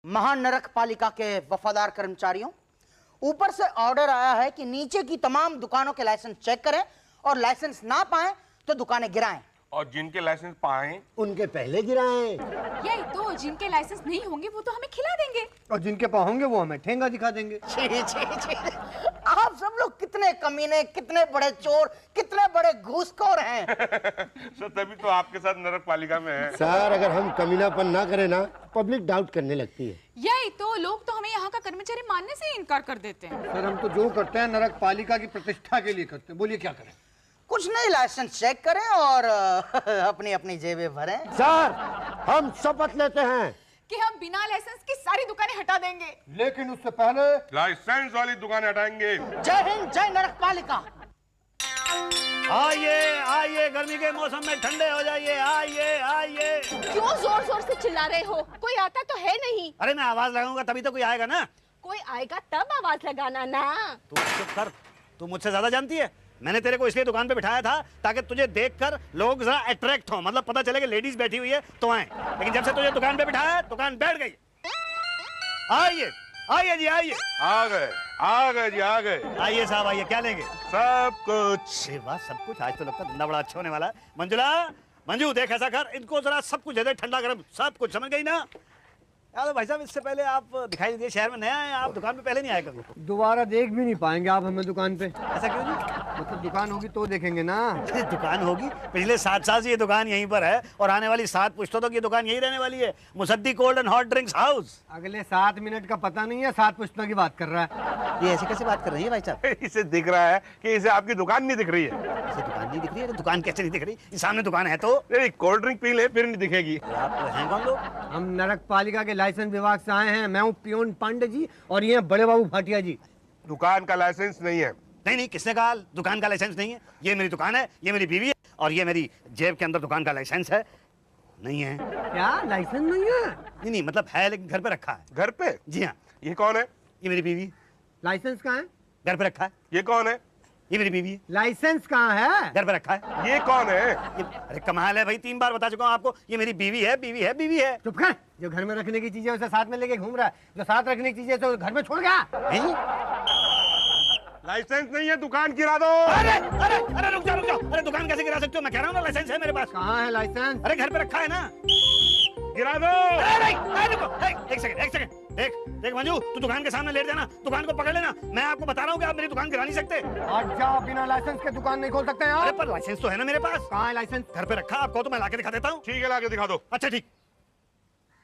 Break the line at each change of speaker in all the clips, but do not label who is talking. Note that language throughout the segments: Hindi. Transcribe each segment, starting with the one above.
महानरक पालिका के वफादार कर्मचारियों, ऊपर से ऑर्डर आया है कि नीचे की तमाम दुकानों के लाइसेंस चेक करें और लाइसेंस ना पाएं तो दुकानें गिराएं।
और जिनके लाइसेंस पाएं
उनके पहले गिराएं।
यही तो, जिनके लाइसेंस नहीं होंगे वो तो हमें खिला देंगे
और जिनके पास होंगे वो हमें ठेंगा दिखा देंगे।
छी, छी, छी। आप सब लोग कितने कमीने, कितने बड़े चोर, कितने बड़े घूसखोर हैं।
सर तभी तो आपके साथ नरक पालिका में है।
सर अगर हम कमीनापन ना करें ना, पब्लिक डाउट करने लगती है।
यही तो, लोग तो हमें यहाँ का कर्मचारी मानने से ही इनकार कर देते हैं।
सर हम तो जो करते हैं नरक पालिका की प्रतिष्ठा के लिए करते हैं। बोलिए क्या करें?
कुछ नहीं, लाइसेंस चेक करें और अपनी अपनी जेबें भरें।
सर हम शपथ लेते हैं
कि हम बिना लाइसेंस की सारी दुकानें हटा देंगे,
लेकिन उससे पहले
लाइसेंस वाली दुकानें हटाएंगे।
जय हिंद, जय नरक पालिका।
आइए आइए, गर्मी के मौसम में ठंडे हो जाइए। आइए आइए।
क्यों जोर जोर से चिल्ला रहे हो? कोई आता तो है नहीं।
अरे मैं आवाज लगाऊंगा तभी तो कोई आएगा ना।
कोई आएगा तब आवाज लगाना ना।
तू चुप कर, तू मुझसे ज्यादा जानती है। मैंने तेरे को इसलिए दुकान पे बिठाया था ताकि तुझे देखकर लोग जरा अट्रैक्ट हो, मतलब पता चले कि लेडीज बैठी हुई है तो आए। लेकिन जब से तुझे दुकान पे बिठाया दुकान बैठ गई। आइए आइए जी आइए।
आ गए जी आ गए।
आइए साहब आइए, क्या लेंगे?
सब कुछ।
सेवा सब कुछ। आज तो लगता है धंधा बड़ा अच्छा होने वाला है। मंजुला, मंजू देख ऐसा कर, इनको जरा सब कुछ दे दे, ठंडा गरम सब कुछ, समझ गई ना? यार भाई साहब इससे पहले आप दिखाई दीजिए, शहर में नया है, आप दुकान पे पहले नहीं आए कभी।
दोबारा देख भी नहीं पाएंगे आप हमें दुकान पे।
ऐसा क्यों नहीं?
मतलब दुकान होगी तो देखेंगे ना।
दुकान होगी, पिछले 7 साल से ये दुकान यहीं पर है और आने वाली 7 पुश्तों तक ये दुकान यहीं रहने वाली है। Musaddi cold and hot drinks house.
अगले 7 मिनट का पता नहीं है, 7 पुश्तों की बात कर रहा है।
ये ऐसे कैसे बात कर रही है भाई साहब?
इसे दिख रहा है कि इसे आपकी दुकान नहीं दिख रही है।
इसे दुकान नहीं दिख रही है? तो दुकान कैसे नहीं दिख रही? ये सामने दुकान है तो।
कोल्ड ड्रिंक पी ले फिर नहीं दिखेगी।
आप हैं कौन लोग?
हम नरक पालिका के लाइसेंस विभाग से आए हैं। मैं हूँ पियोन पांडे जी और ये बड़े बाबू भाटिया जी।
दुकान का लाइसेंस नहीं है।
नहीं नहीं, किसने कहा दुकान का लाइसेंस नहीं है? ये मेरी दुकान है, ये मेरी बीवी है और ये मेरी जेब के अंदर दुकान का लाइसेंस है। नहीं है।
क्या लाइसेंस नहीं है?
नहीं नहीं, मतलब है लेकिन घर पे रखा है।
घर पे?
जी हाँ।
ये कौन है?
ये मेरी बीवी।
लाइसेंस कहाँ है?
घर पे रखा है।
ये कौन है?
ये मेरी बीवी है।
लाइसेंस कहाँ है?
घर पे रखा है।
ये कौन है?
अरे कमाल है भाई, 3 बार बता चुका हूँ आपको, ये मेरी बीवी है, बीवी है, बीवी है।
चुप कर। जो घर में रखने की चीजें उसे साथ में लेके घूम रहा है, जो साथ रखने की चीजें तो घर में छोड़ गया।
लाइसेंस नहीं है, दुकान गिरा दो।
अरे अरे अरे रुक जाओ रुक जाओ। अरे दुकान कैसे गिरा सकते हो? मैं कह रहा हूँ ना लाइसेंस है मेरे पास।
कहाँ है लाइसेंस?
अरे घर पे रखा है ना।
गिरा दो।
एक सेकंड। देख देख मंजू, तू दुकान के सामने लेट जाना, दुकान को पकड़ लेना। मैं आपको बता रहा हूँ कि आप मेरी दुकान गिरा नहीं सकते।
आज जाओ, बिना लाइसेंस के दुकान नहीं खोल सकते
अरे
आप।
पर लाइसेंस तो है ना मेरे पास।
कहाँ है लाइसेंस?
घर पे रखा, आपको तो मैं लाके दिखा देता हूँ।
ठीक है, लाके दिखा दो।
अच्छा ठीक।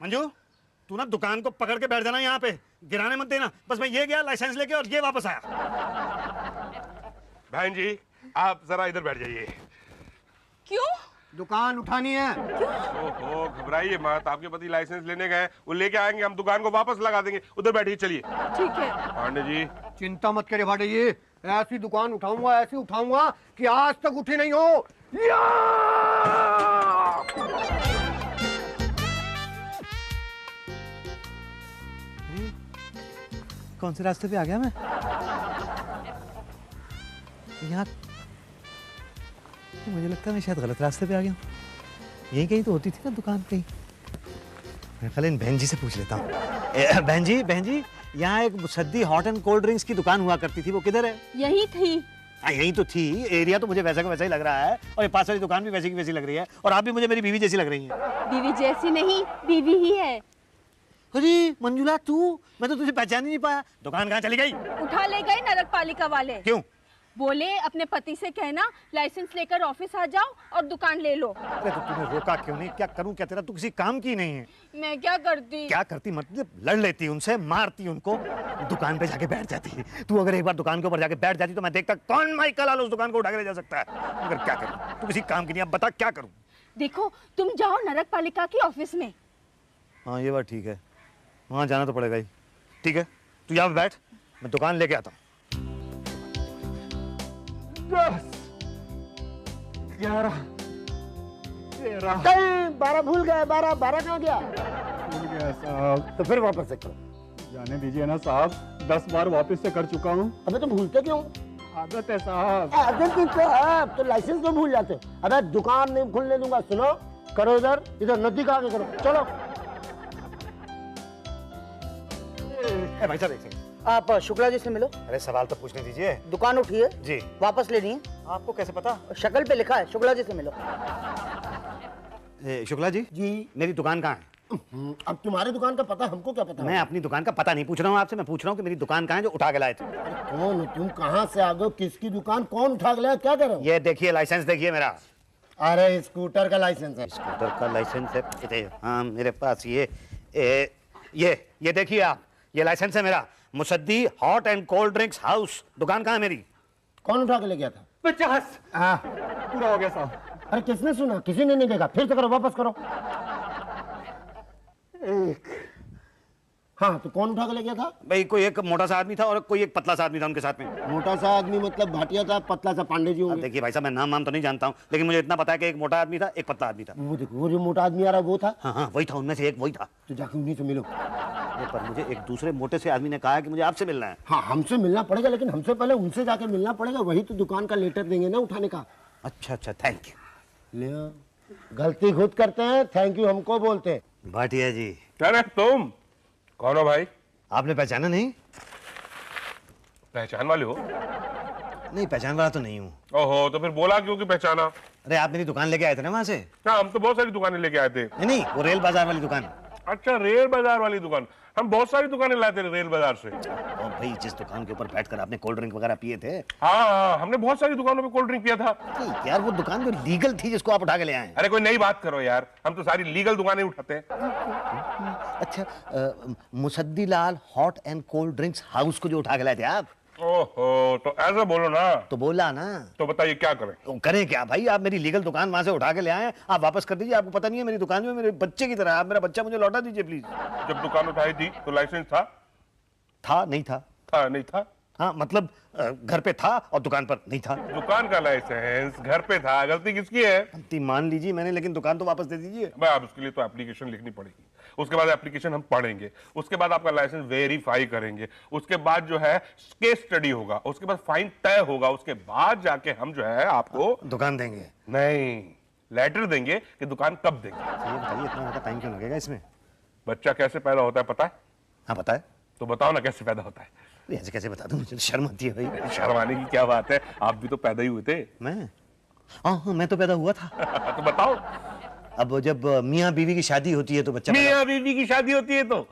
मंजू तू ना दुकान को पकड़ के बैठ जाना, यहाँ पे गिराने मत देना। बस मैं ये गया लाइसेंस लेके और ये वापस आया।
बहन जी आप जरा इधर बैठ जाइए।
क्यों?
दुकान उठानी है।
ओहो घबराइए मत, आपके पति लाइसेंस लेने गए, वो लेके आएंगे, हम दुकान को वापस लगा देंगे। उधर बैठिए, चलिए।
ठीक है।
पांडे जी
चिंता मत करे भाटे जी, ऐसी दुकान उठाऊंगा, ऐसी उठाऊंगा कि आज तक उठी नहीं हो।
कौन से रास्ते पे आ गया मैं? यहाँ मुझे लगता है मैं शायद गलत रास्ते पे आ गया हूँ। यहीं कहीं तो होती थी ना दुकान कहीं। मैं पहले इन बहन जी से पूछ लेता हूँ। बहन जी यहाँ एक Musaddi hot and cold drinks की दुकान हुआ करती थी, वो किधर है?
यही थी।
हाँ यही तो थी। एरिया तो मुझे वैसा का वैसा ही लग रहा है और ये पास वाली दुकान भी वैसी की वैसी लग रही है और आप भी मुझे मेरी बीवी जैसी लग रही हैं।
बीवी जैसी नहीं, बीवी ही है।
अरे मंजुला तू, मैं तो तुझे पहचान ही नहीं पाया। दुकान कहाँ चली गई?
उठा ले गए नरक पालिका वाले।
क्यों?
बोले अपने पति से कहना लाइसेंस लेकर ऑफिस आ जाओ और दुकान ले लो।
अरे तो तूने रोका क्यों नहीं? क्या करूं क्या तेरा? तू किसी काम की नहीं है।
मैं क्या करती?
क्या करती मतलब? लड़ लेती उनसे, मारती उनको, दुकान पे जाके बैठ जाती। तू अगर एक बार दुकान के ऊपर जाके बैठ जाती तो मैं देखता कौन माइकल आलो उस दुकान को उठा के ले जा सकता है। मगर क्या करूं? तू किसी काम की नहीं। अब बता क्या करूं?
देखो तुम जाओ नरक पालिका की ऑफिस में।
हाँ ये बात ठीक है, वहां जाना तो पड़ेगा ही। ठीक है तू यहाँ पे बैठ, मैं दुकान लेके आता हूँ।
10, 11, 13।
12 भूल गए। 12 कहाँ गया?
भूल गया साहब।
तो फिर वापस से करो।
जाने दीजिए ना साहब, 10 बार वापस से कर चुका हूँ।
अबे तो भूलते क्यों?
आदत है साहब।
आदत ही तो है, तो लाइसेंस तो भूल जाते। अबे दुकान नहीं खुलने दूंगा। सुनो, करो इधर नजदीक आके करो। चलो
ए भाई साहब एक सेकंड।
आप शुक्ला जी से मिलो।
अरे सवाल तो पूछने दीजिए।
दुकान उठी है
जी।
वापस लेनी है।
आपको कैसे पता?
शक्ल पे लिखा है, शुक्ला जी से मिलो।
शुक्ला जी
जी।
मेरी दुकान कहाँ है?
अब तुम्हारी दुकान का पता हमको क्या पता?
मैं अपनी दुकान का पता नहीं पूछ रहा हूँ आपसे, मैं पूछ रहा हूँ कि मेरी दुकान कहाँ है जो उठा के लाए थे।
कौन हो तुम? कहाँ से आ गए? किसकी दुकान? कौन उठा के लाया? क्या कर रहे हो?
ये देखिए लाइसेंस देखिए मेरा।
अरे स्कूटर का लाइसेंस है।
स्कूटर का लाइसेंस है? हाँ मेरे पास ये देखिए आप, ये लाइसेंस है मेरा। Musaddi hot and cold drinks house. दुकान कहाँ है मेरी?
कौन उठा के ले गया था?
50
हाँ।
पूरा हो गया साहब।
अरे किसने सुना? किसी ने नहीं देखा। फिर से करो, वापस करो। हाँ तो कौन उठा के ले गया था?
भाई कोई एक मोटा सा आदमी था और कोई एक पतला सा आदमी था उनके साथ में।
मोटा सा आदमी मतलब भाटिया था, पतला सा पांडे जी
अब
होंगे।
देखिए भाई साहब मैं नाम तो नहीं जानता हूँ, लेकिन मुझे इतना पता है कि एक मोटा आदमी था, एक पतला आदमी था।
वो देखो, वो जो मोटा आदमी आ रहा है वो था।
हाँ हाँ वही था, उनमें से एक वही था।
तो जाके उन्हीं से मिलो।
पर मुझे एक दूसरे मोटे से आदमी ने कहा कि मुझे आपसे मिलना है।
हाँ हमसे मिलना पड़ेगा, लेकिन हमसे पहले उनसे जाके मिलना पड़ेगा। वही तो दुकान का लेटर देंगे ना उठाने का।
अच्छा अच्छा थैंक यू।
ले गलती खुद करते हैं, थैंक यू हमको बोलते हैं।
भाटिया जी।
अरे तुम कौन हो भाई?
आपने पहचाना नहीं?
पहचान वाले हो?
नहीं पहचान वाला तो नहीं हूँ।
ओहो, तो फिर बोला क्यों कि पहचाना?
अरे आप मेरी दुकान लेके आए थे ना वहाँ से?
हाँ हम तो बहुत सारी दुकानें लेके आए थे।
नहीं वो रेल बाजार वाली दुकान।
अच्छा रेल बाजार वाली दुकान। हम बहुत सारी दुकानें लाए थे रेल बाजार से।
और भाई जिस दुकान के ऊपर बैठकर आपने कोल्ड ड्रिंक वगैरह पिए थे।
हाँ हमने बहुत सारी दुकानों पे कोल्ड ड्रिंक पिया था।
ठीक यार वो दुकान जो लीगल थी जिसको आप उठा के ले आए।
अरे कोई नई बात करो यार, हम तो सारी लीगल दुकानें उठाते हैं।
अच्छा Musaddi Lal hot and cold drinks house को जो उठा के लाए थे आप?
ओहो तो ऐसा बोलो ना।
तो बोला ना।
तो बताइए क्या करें?
तो करें क्या भाई, आप मेरी लीगल दुकान वहां से उठा के ले आए, आप वापस कर दीजिए। आपको पता नहीं है मेरी दुकान में मेरे बच्चे की तरह, आप मेरा बच्चा मुझे लौटा दीजिए प्लीज।
जब दुकान उठाई थी तो लाइसेंस था?
था नहीं था?
था नहीं था?
हाँ मतलब घर पे था और दुकान पर नहीं था।
दुकान का लाइसेंस घर पे था, गलती किसकी है?
गलती मान लीजिए मैंने, लेकिन दुकान तो वापस दे दीजिए।
भाई आप उसके लिए तो एप्लीकेशन लिखनी पड़ेगी, उसके बाद एप्लीकेशन हम पढ़ेंगे, उसके बाद आपका लाइसेंस वेरीफाई करेंगे, उसके बाद जो है केस स्टडी होगा, उसके बाद फाइन तय होगा, उसके बाद जाके हम जो है आपको
दुकान देंगे।
नहीं लेटर देंगे कि दुकान कब देंगे।
ये बताइए इतना ज्यादा टाइम क्यों लगेगा इसमें?
बच्चा कैसे पैदा होता है पता है?
हाँ पता है।
तो बताओ ना कैसे पैदा होता है?
ऐसे कैसे बता दूं, मुझे शर्म आती है भाई।
शर्माने की क्या बात है, आप भी तो पैदा ही हुए थे।
मैं हाँ मैं तो पैदा हुआ था।
तो बताओ।
अब जब मियाँ बीवी की शादी होती है तो बच्चा
मियाँ बीवी की शादी होती है तो?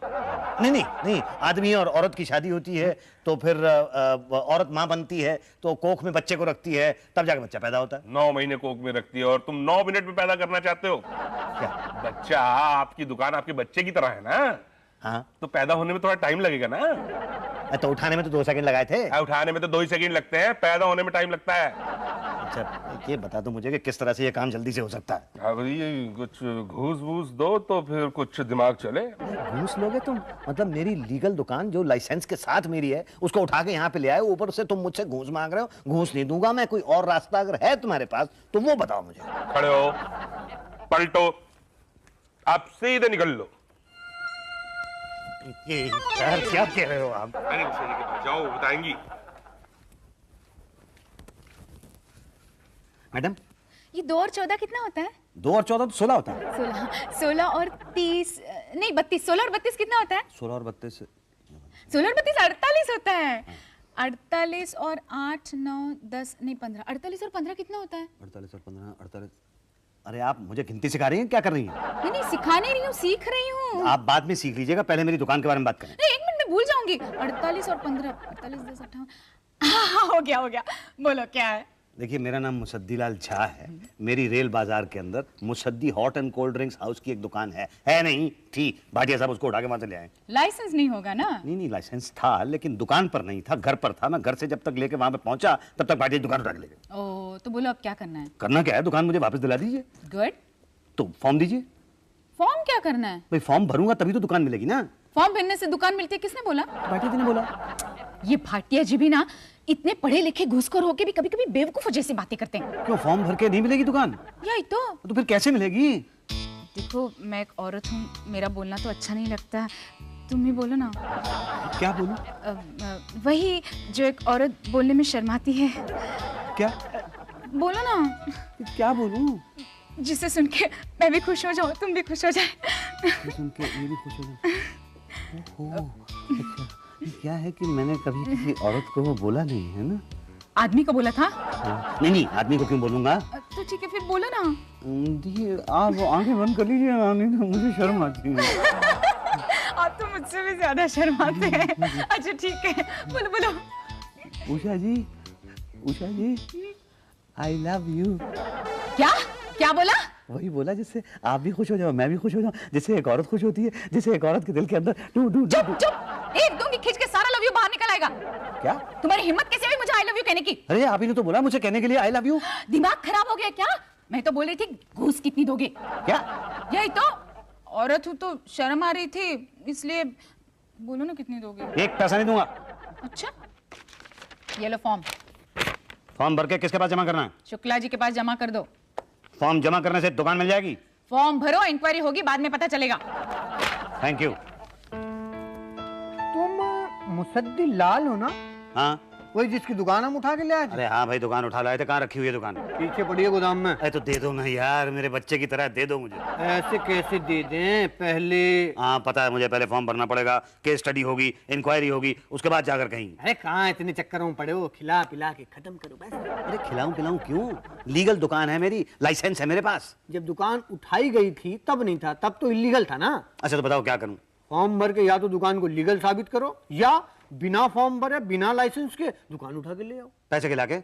नहीं आदमी और औरत की शादी होती है तो फिर औरत माँ बनती है तो कोख में बच्चे को रखती है, तब जाके बच्चा पैदा होता है।
9 महीने कोख में रखती है और तुम 9 मिनट में पैदा करना चाहते हो?
क्या?
बच्चा आपकी दुकान आपके बच्चे की तरह है ना।
हाँ
तो पैदा होने में थोड़ा टाइम लगेगा ना।
तो उठाने में तो 2 सेकंड लगाए थे।
उठाने में तो 2 ही सेकंड लगते हैं, पैदा होने में टाइम लगता है।
अच्छा ये बता दो मुझे कि किस तरह से ये काम जल्दी से हो सकता है?
अगर ये कुछ घूस वूस दो तो फिर कुछ दिमाग चले।
घूस लोगे तुम? मतलब मेरी लीगल दुकान जो लाइसेंस के साथ मेरी है उसको उठा के यहाँ पे ले आए, ऊपर से तुम मुझसे घूस मांग रहे हो। घूस नहीं दूंगा मैं, कोई और रास्ता अगर है तुम्हारे पास तो वो बताओ मुझे।
खड़े हो, पलटो, आप सीधे निकल लो।
यार क्या कह रहे हो आप?
अरे सही के पास जाओ, बताएंगी।
मैडम
ये 2 और 14 कितना होता है?
2 और 14 तो 16 होता है।
16 और 30 नहीं 32। 16 और 32 कितना होता है?
16 और 32
16 और 32 48 होता है। 48 और 8 9 10 नहीं 15। 48 और 15 कितना होता है?
48 और 15 48। अरे आप मुझे गिनती सिखा रही हैं, क्या कर रही हैं?
नहीं सिखा नहीं रही हूँ, सीख रही हूँ।
आप बाद में सीख लीजिएगा, पहले मेरी दुकान के बारे में बात करें।
नहीं 1 मिनट में भूल जाऊंगी। 48 और 15 48 10 58। हाँ हो गया बोलो क्या है?
देखिए मेरा नाम मुसद्दी लाल झा है। मेरी रेल बाजार के अंदर Musaddi hot and cold drinks house की एक दुकान है नहीं थी। भाटिया साहब उसको उठा के वहां से ले आए।
लाइसेंस नहीं होगा ना?
नहीं लाइसेंस था लेकिन दुकान पर नहीं था, घर पर था। मैं घर से जब तक लेके वहां पे पहुंचा तब तक भाटिया दुकान उठा के ले गए।
ओ तो बोलो अब क्या करना है?
करना क्या है, दुकान मुझे वापस दिला दीजिए।
गुड।
तो फॉर्म दीजिए।
फॉर्म क्या करना है?
भाई फॉर्म भरूंगा तभी तो दुकान मिलेगी ना।
फॉर्म भरने से दुकान मिलती है, किसने बोला?
भाटिया जी ने बोला।
ये भाटिया जी भी ना इतने पढ़े लिखे घूसखोर होके भी कभी कभी बेवकूफों जैसी बातें करते हैं।
क्यों फॉर्म भर के नहीं मिलेगी दुकान?
यही
तो फिर कैसे मिलेगी?
देखो मैं एक औरत हूँ, मेरा बोलना तो अच्छा नहीं लगता, तुम ही बोलो ना।
क्या बोलूं?
वही जो एक औरत बोलने में शर्माती है।
क्या?
बोलो ना।
क्या बोलूं?
जिसे सुन के मैं भी खुश हो जाऊँ, तुम भी खुश हो जाए।
सुन के ये भी खुश हो जाए। क्या है कि मैंने कभी किसी औरत को वो बोला नहीं है ना।
आदमी को बोला था?
नहीं नहीं, आदमी को क्यों बोलूंगा।
तो ठीक है फिर बोला ना।
देखिए आप आंखें बंद कर लीजिए, नहीं तो मुझे शर्म आती है।
आप तो मुझसे भी ज्यादा शर्माते हैं। अच्छा ठीक है, बोलो बोलो।
उषा जी आई लव यू।
क्या क्या बोला?
वही बोला जिससे आप भी खुश हो जाओ, मैं भी खुश हो जाऊं, जिससे एक औरत खुश होती है, जिससे एक औरत के दिल के अंदर टू टू।
चुप चुप, एक दूंगी खींच के सारा लव यू बाहर निकल आएगा।
क्या
तुम्हारी हिम्मत कैसे हुई मुझे आई लव यू कहने की?
अरे आप ही ने तो बोला मुझे कहने के लिए आई लव यू।
दिमाग खराब हो गया क्या? मैं तो बोल रही थी घूस कितनी दोगे।
क्या?
यही तो, औरत हूँ तो शर्म आ रही थी, इसलिए बोलो ना कितनी दोगे।
एक पैसा नहीं दूंगा।
अच्छा ये लो फॉर्म।
फॉर्म भर के किसके पास जमा करना है?
शुक्ला जी के पास जमा कर दो।
फॉर्म जमा करने से दुकान मिल जाएगी?
फॉर्म भरो, इंक्वायरी होगी, बाद में पता चलेगा।
Thank you.
तुम मुसद्दी लाल हो ना?
हाँ
वही जिसकी दुकान हम उठा के ले आए थे।
अरे हाँ भाई, दुकान उठा लाए थे। कहाँ रखी हुई है दुकान?
पीछे पड़ी है गोदाम में।
अरे तो दे दो ना यार, मेरे बच्चे की तरह दे दो मुझे।
ऐसे कैसे दे दें? पहले
हाँ पता है मुझे, पहले फॉर्म भरना पड़ेगा, केस स्टडी होगी, इंक्वायरी होगी, उसके बाद जाकर कहीं।
अरे कहाँ इतने चक्करों में पड़े हो, खिला पिला के खत्म करो बस।
अरे खिलाऊं पिलाऊं क्यों? लीगल दुकान है मेरी, लाइसेंस है मेरे पास।
जब दुकान उठाई गई थी तब नहीं था, तब तो इलीगल था ना।
अच्छा तो बताओ क्या करूं?
फॉर्म भर के या तो दुकान को लीगल साबित करो, या बिना फॉर्म भरे बिना लाइसेंस के दुकान उठा के ले आओ।
पैसे खिला के?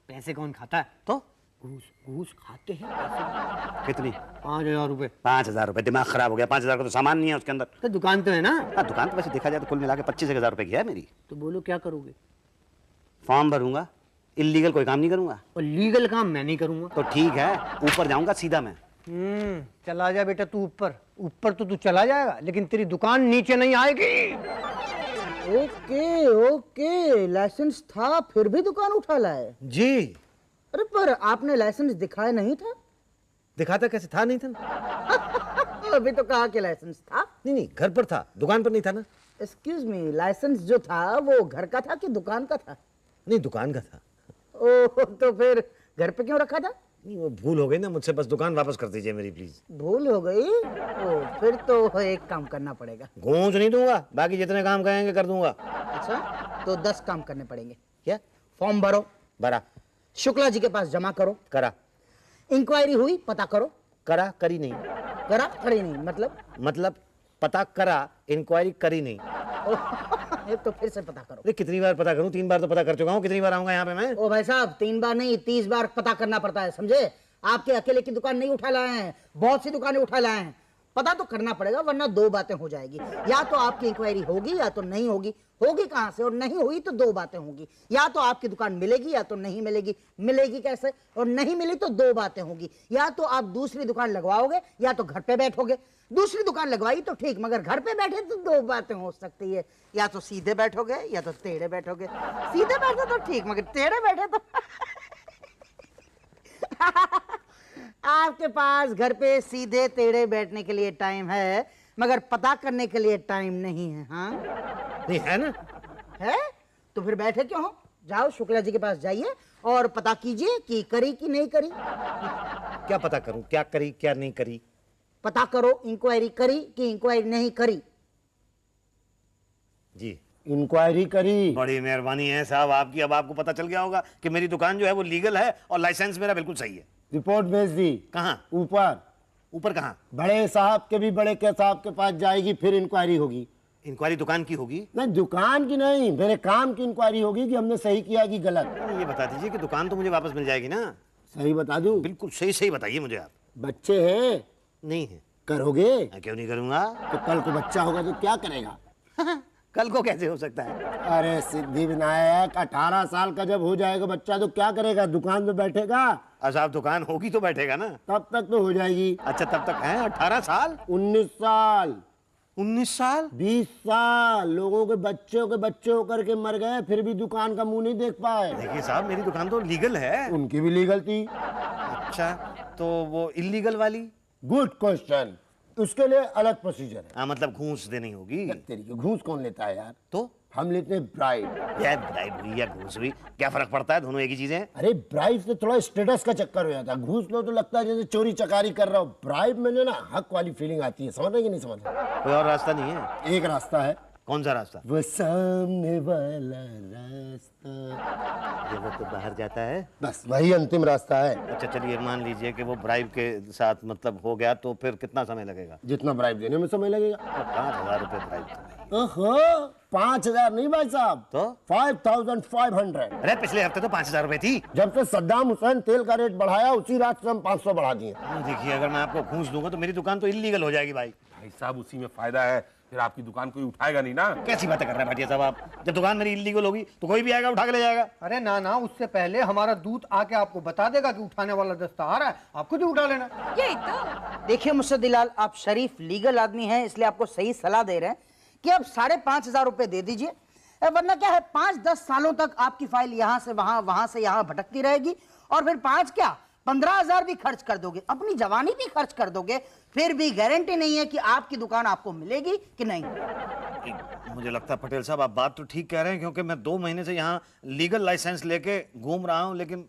पैसे कौन खाता है?
तो
घूस घूस खाते हैं पैसे।
कितनी?
5,000 रुपए।
5,000 रुपए? दिमाग खराब हो गया, 5,000 का तो सामान नहीं है उसके अंदर।
तो दुकान तो है ना।
हाँ दुकान तो वैसे देखा जाए तो कुल मिला के 25,000 रुपए की है मेरी।
तो बोलो क्या करोगे?
फॉर्म भरूंगा, इलीगल कोई काम नहीं करूंगा।
और लीगल काम मैं नहीं करूंगा।
तो ठीक है, ऊपर जाऊंगा सीधा मैं।
चला जा बेटा तू ऊपर। ऊपर तो तू चला जाएगा, लेकिन तेरी दुकान नीचे नहीं आएगी।
ओके ओके, लाइसेंस था फिर भी दुकान उठा लाए
जी।
अरे पर आपने लाइसेंस दिखाया नहीं था।
दिखाता कैसे था? नहीं था ना।
अभी तो कहा कि लाइसेंस था।
नहीं घर पर था, दुकान पर नहीं था ना।
एक्सक्यूज मी, लाइसेंस जो था वो घर का था कि दुकान का था?
नहीं दुकान का था।
ओह, तो फिर घर पे क्यों रखा था?
नहीं वो भूल हो गई ना मुझसे, बस दुकान वापस कर दीजिए मेरी प्लीज।
भूल हो गई? ओह, फिर तो एक काम करना पड़ेगा।
गूंज नहीं दूंगा, बाकी जितने काम कहेंगे कर दूंगा।
अच्छा तो 10 काम करने पड़ेंगे।
क्या?
फॉर्म भरो,
भरा।
शुक्ला जी के पास जमा करो,
करा।
इंक्वायरी हुई, पता करो।
करा करी नहीं।
करा करी नहीं
मतलब पता करा, इंक्वायरी करी नहीं।
ये तो फिर से पता करो।
अरे कितनी बार पता करूं? 3 बार तो पता कर चुका हूं, कितनी बार आऊंगा यहाँ पे मैं?
ओ भाई साहब, 3 बार नहीं 30 बार पता करना पड़ता है, समझे? आपके अकेले की दुकान नहीं उठा लाए हैं, बहुत सी दुकानें उठा लाए हैं। पता तो करना पड़ेगा, वरना 2 बातें हो जाएगी। या तो आपकी इंक्वायरी होगी या तो नहीं होगी। होगी कहां से? और नहीं हुई तो 2 बातें होंगी। या तो आपकी दुकान मिलेगी या तो नहीं मिलेगी। मिलेगी कैसे? और नहीं मिली तो 2 बातें होंगी। या तो आप दूसरी दुकान लगवाओगे या तो घर पे बैठोगे। दूसरी दुकान लगवाई तो ठीक, मगर घर पे बैठे तो 2 बातें हो सकती है। या तो सीधे बैठोगे या तो टेढ़े बैठोगे। सीधे बैठे तो ठीक, मगर टेढ़े बैठे तो आपके पास घर पे सीधे टेढ़े बैठने के लिए टाइम है, मगर पता करने के लिए टाइम नहीं है। हाँ
नहीं है ना?
है तो फिर बैठे क्यों हो? जाओ शुक्ला जी के पास जाइए और पता कीजिए कि करी कि नहीं करी।
क्या पता करूं? क्या करी क्या नहीं करी?
पता करो, इंक्वायरी करी कि इंक्वायरी नहीं करी।
जी इंक्वायरी करी।
बड़ी मेहरबानी है साहब आपकी। अब आपको पता चल गया होगा कि मेरी दुकान जो है वो लीगल है और लाइसेंस मेरा बिल्कुल सही है।
रिपोर्ट भेज दी।
कहाँ?
ऊपर।
ऊपर कहाँ?
बड़े साहब के भी बड़े के साहब के पास जाएगी, फिर इंक्वायरी होगी।
इंक्वायरी दुकान की होगी?
नहीं दुकान की नहीं, मेरे काम की इंक्वायरी होगी कि हमने सही किया कि गलत।
ये बता दीजिए कि दुकान तो मुझे वापस मिल जाएगी ना?
सही बता दूं?
बिल्कुल सही सही बताइए मुझे आप।
बच्चे हैं?
नहीं है।
करोगे?
क्यों नहीं करूंगा?
तो कल को बच्चा होगा तो क्या करेगा?
कल को कैसे हो सकता है?
अरे सिद्धि विनायक, 18 साल का जब हो जाएगा बच्चा तो क्या करेगा? दुकान में बैठेगा।
अच्छा दुकान होगी तो बैठेगा ना?
तब तक तो हो जाएगी।
अच्छा तब तक है 18 साल?
19 साल
19 साल
20 साल लोगों के बच्चे होकर के मर गए, फिर भी दुकान का मुंह नहीं देख पाए।
देखिए साहब मेरी दुकान तो लीगल है।
उनकी भी लीगल थी।
अच्छा तो वो इलीगल वाली?
गुड क्वेश्चन, उसके लिए अलग प्रोसीजर है।
हाँ मतलब घूस देनी होगी।
तेरी को घूस कौन लेता है यार?
तो
हम लेते हैं ब्राइब।
यार ब्राइब हुई या घूस हुई क्या फर्क पड़ता है? दोनों एक ही चीजें हैं।
अरे ब्राइब से थोड़ा स्टेटस का चक्कर हो जाता है, घूस लो तो लगता है जैसे चोरी चकारी कर रहा हो। ब्राइब में जो ना हक वाली फीलिंग आती है, समझ रहे कि नहीं समझ रहे?
कोई और रास्ता नहीं है?
एक रास्ता है,
कौन सा रास्ता?
वो सामने वाला रास्ता,
ये वो तो बाहर जाता है।
बस वही अंतिम रास्ता है।
अच्छा चलिए, मान लीजिए कि वो ब्राइब के साथ मतलब हो गया, तो फिर कितना समय लगेगा?
जितना ब्राइब देने में समय लगेगा।
5,000 रुपये ब्राइब तो नहीं।
ओहो, 5,000 नहीं भाई साहब,
तो
5,500।
अरे पिछले हफ्ते तो 5,000 रुपये थी।
जब से सद्दाम हुसैन तेल का रेट बढ़ाया, उसी रात से हम 500 बढ़ा दिए।
देखिए, अगर मैं आपको घूस दूंगा तो मेरी दुकान तो इल्लीगल हो जाएगी भाई।
भाई साहब उसी में फायदा है, फिर आपकी दुकान कोई उठाएगा नहीं ना।
कैसी बातें कर रहे हैं भाटिया साहब आप? जब दुकान मेरी इल्लीगल होगी तो कोई भी आएगा उठा के ले जाएगा।
अरे ना ना, उससे पहले हमारा दूत आके आपको बता देगा कि उठाने वाला दस्ता आ रहा है, आप खुद ही उठा लेना।
यही तो।
देखिए मुर्शद लाल, आप शरीफ लीगल आदमी हैं, इसलिए आपको सही सलाह दे रहे हैं कि अब 5,500 रुपए दे दीजिए, वरना क्या है 5-10 सालों तक आपकी फाइल यहाँ से वहां, वहां से यहाँ भटकती रहेगी, और फिर 15,000 भी खर्च कर दोगे, अपनी जवानी भी खर्च कर दोगे, फिर भी गारंटी नहीं है कि आपकी दुकान आपको मिलेगी कि नहीं।
मुझे लगता है पटेल साहब आप बात तो ठीक कह रहे हैं, क्योंकि मैं 2 महीने से यहाँ लीगल लाइसेंस लेके घूम रहा हूँ, लेकिन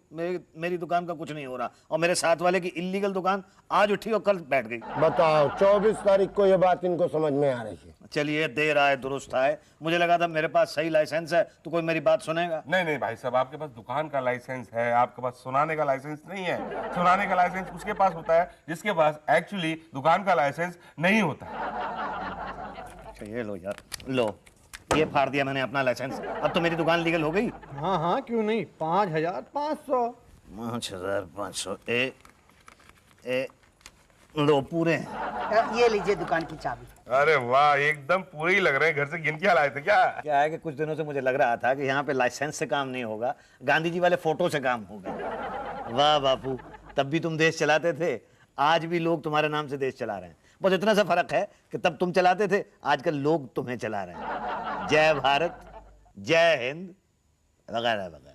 मेरी दुकान का कुछ नहीं हो रहा, और मेरे साथ वाले की इल्लीगल दुकान आज उठी और कल बैठ गई।
बताओ, 24 तारीख को ये बात इनको समझ में आ रही है।
चलिए, देर आए दुरुस्त आए। मुझे लगा था मेरे पास सही लाइसेंस है तो कोई मेरी बात सुनेगा।
नहीं नहीं भाई साहब, आपके पास दुकान का लाइसेंस है, आपके पास सुनाने का लाइसेंस नहीं है। सुनाने का लाइसेंस उसके पास होता है जिसके पास एक्चुअली दुकान का लाइसेंस नहीं होता है।
ये लो यार, लो, ये फाड़ दिया मैंने अपना लाइसेंस। अब तो मेरी दुकान लीगल हो गई।
हाँ हाँ, क्यों नहीं, 5,500।
5,500 ए लो पूरे हैं।
ये लीजिए दुकान की चाबी।
अरे वाह, एकदम पूरे ही लग रहे हैं, घर से गिन के लाए थे क्या?
क्या है कि कुछ दिनों से मुझे लग रहा था कि यहाँ पे लाइसेंस से काम नहीं होगा, गांधी जी वाले फोटो से काम होगा। वाह बापू, तब भी तुम देश चलाते थे, आज भी लोग तुम्हारे नाम से देश चला रहे हैं। बस इतना सा फर्क है कि तब तुम चलाते थे, आजकल लोग तुम्हें चला रहे हैं। जय भारत, जय हिंद, वगैरह वगैरह।